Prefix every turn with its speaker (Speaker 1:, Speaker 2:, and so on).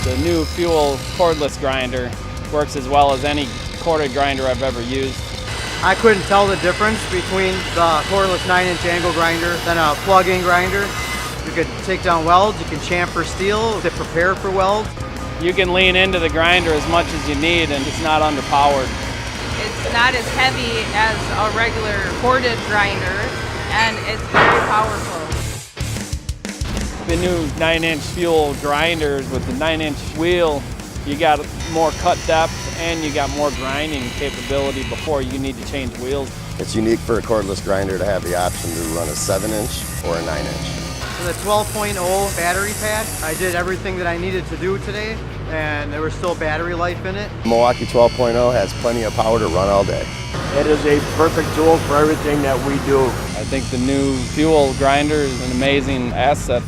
Speaker 1: The new Fuel cordless grinder works as well as any corded grinder I've ever used.
Speaker 2: I couldn't tell the difference between the cordless 9-inch angle grinder and a plug-in grinder. You could take down welds, you can chamfer steel to prepare for welds.
Speaker 1: You can lean into the grinder as much as you need and it's not underpowered.
Speaker 3: It's not as heavy as a regular corded grinder and it's very powerful.
Speaker 1: The new 9-inch Fuel grinders with the 9-inch wheel, you got more cut depth and you got more grinding capability before you need to change wheels.
Speaker 4: It's unique for a cordless grinder to have the option to run a 7-inch or a 9-inch.
Speaker 2: For the 12.0 battery pack, I did everything that I needed to do today, and there was still battery life in it.
Speaker 4: Milwaukee 12.0 has plenty of power to run all day.
Speaker 5: It is a perfect tool for everything that we do.
Speaker 1: I think the new Fuel grinder is an amazing asset.